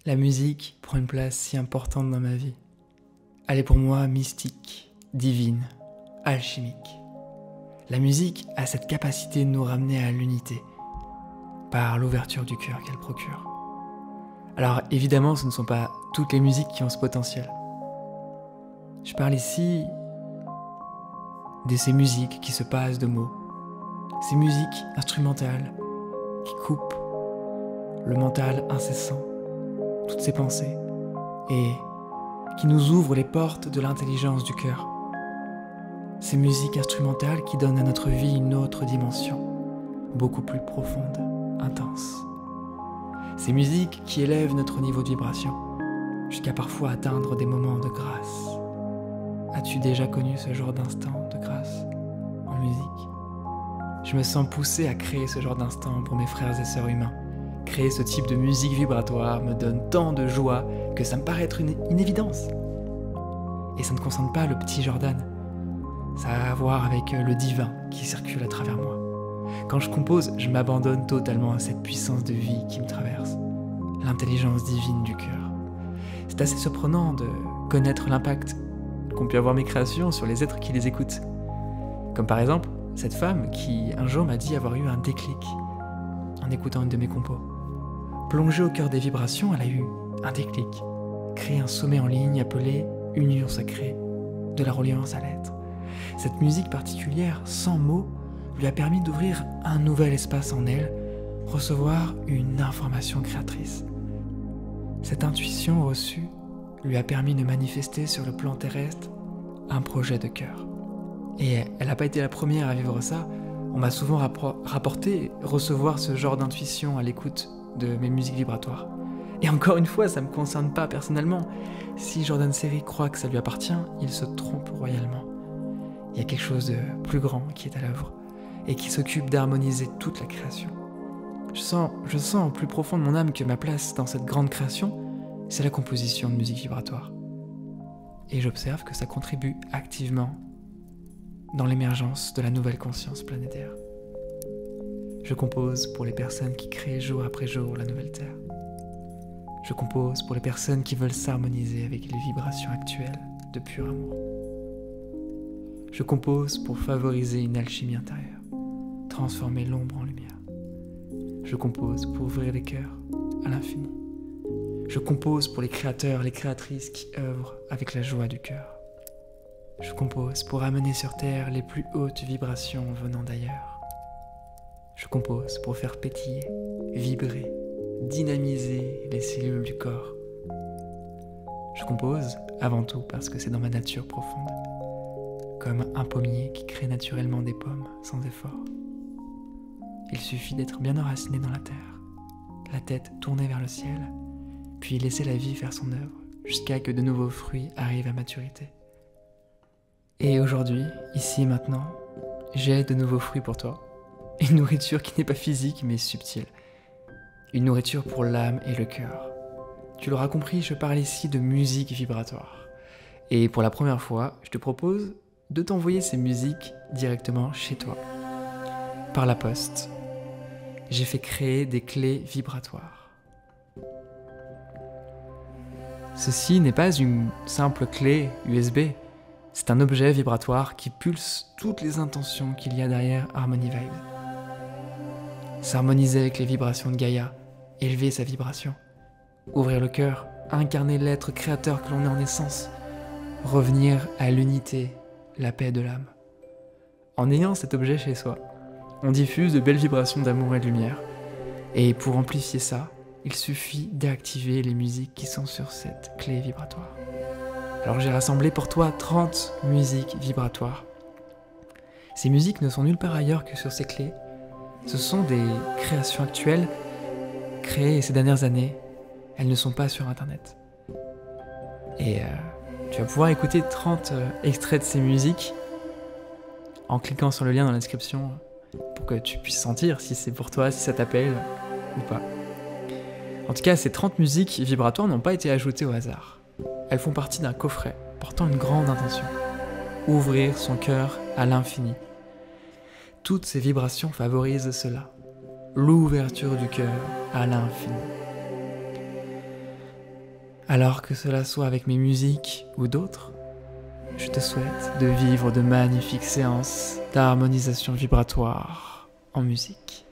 La musique prend une place si importante dans ma vie. Elle est pour moi mystique, divine, alchimique. La musique a cette capacité de nous ramener à l'unité, par l'ouverture du cœur qu'elle procure. Alors évidemment, ce ne sont pas toutes les musiques qui ont ce potentiel. Je parle ici de ces musiques qui se passent de mots, ces musiques instrumentales qui coupent le mental incessant, toutes ces pensées, et qui nous ouvrent les portes de l'intelligence du cœur. Ces musiques instrumentales qui donnent à notre vie une autre dimension, beaucoup plus profonde, intense. Ces musiques qui élèvent notre niveau de vibration, jusqu'à parfois atteindre des moments de grâce. As-tu déjà connu ce genre d'instant de grâce en musique? Je me sens poussé à créer ce genre d'instant pour mes frères et sœurs humains. Créer ce type de musique vibratoire me donne tant de joie que ça me paraît être une évidence. Et ça ne concerne pas le petit Jordan. Ça a à voir avec le divin qui circule à travers moi. Quand je compose, je m'abandonne totalement à cette puissance de vie qui me traverse, l'intelligence divine du cœur. C'est assez surprenant de connaître l'impact qu'ont pu avoir mes créations sur les êtres qui les écoutent. Comme par exemple, cette femme qui un jour m'a dit avoir eu un déclic en écoutant une de mes compos. Plongée au cœur des vibrations, elle a eu un déclic. Créer un sommet en ligne appelé Union Sacrée, de la reliance à l'être. Cette musique particulière, sans mots, lui a permis d'ouvrir un nouvel espace en elle, recevoir une information créatrice. Cette intuition reçue lui a permis de manifester sur le plan terrestre un projet de cœur. Et elle n'a pas été la première à vivre ça. On m'a souvent rapporté recevoir ce genre d'intuition à l'écoute de mes musiques vibratoires. Et encore une fois, ça ne me concerne pas personnellement. Si Jordan Serry croit que ça lui appartient, il se trompe royalement. Il y a quelque chose de plus grand qui est à l'œuvre et qui s'occupe d'harmoniser toute la création. Je sens au plus profond de mon âme que ma place dans cette grande création, c'est la composition de musique vibratoire. Et j'observe que ça contribue activement dans l'émergence de la nouvelle conscience planétaire. Je compose pour les personnes qui créent jour après jour la nouvelle Terre. Je compose pour les personnes qui veulent s'harmoniser avec les vibrations actuelles de pur amour. Je compose pour favoriser une alchimie intérieure, transformer l'ombre en lumière. Je compose pour ouvrir les cœurs à l'infini. Je compose pour les créateurs, les créatrices qui œuvrent avec la joie du cœur. Je compose pour amener sur Terre les plus hautes vibrations venant d'ailleurs. Je compose pour faire pétiller, vibrer, dynamiser les cellules du corps. Je compose avant tout parce que c'est dans ma nature profonde, comme un pommier qui crée naturellement des pommes sans effort. Il suffit d'être bien enraciné dans la terre, la tête tournée vers le ciel, puis laisser la vie faire son œuvre jusqu'à que de nouveaux fruits arrivent à maturité. Et aujourd'hui, ici et maintenant, j'ai de nouveaux fruits pour toi. Une nourriture qui n'est pas physique mais subtile. Une nourriture pour l'âme et le cœur. Tu l'auras compris, je parle ici de musique vibratoire. Et pour la première fois, je te propose de t'envoyer ces musiques directement chez toi. Par la poste. J'ai fait créer des clés vibratoires. Ceci n'est pas une simple clé USB. C'est un objet vibratoire qui pulse toutes les intentions qu'il y a derrière Harmony Vibe. S'harmoniser avec les vibrations de Gaïa, élever sa vibration, ouvrir le cœur, incarner l'être créateur que l'on est en essence, revenir à l'unité, la paix de l'âme. En ayant cet objet chez soi, on diffuse de belles vibrations d'amour et de lumière. Et pour amplifier ça, il suffit d'activer les musiques qui sont sur cette clé vibratoire. Alors j'ai rassemblé pour toi 30 musiques vibratoires. Ces musiques ne sont nulle part ailleurs que sur ces clés. Ce sont des créations actuelles, créées ces dernières années. Elles ne sont pas sur Internet. Et tu vas pouvoir écouter 30 extraits de ces musiques en cliquant sur le lien dans la description pour que tu puisses sentir si c'est pour toi, si ça t'appelle ou pas. En tout cas, ces 30 musiques vibratoires n'ont pas été ajoutées au hasard. Elles font partie d'un coffret portant une grande intention. Ouvrir son cœur à l'infini. Toutes ces vibrations favorisent cela. L'ouverture du cœur à l'infini. Alors que cela soit avec mes musiques ou d'autres, je te souhaite de vivre de magnifiques séances d'harmonisation vibratoire en musique.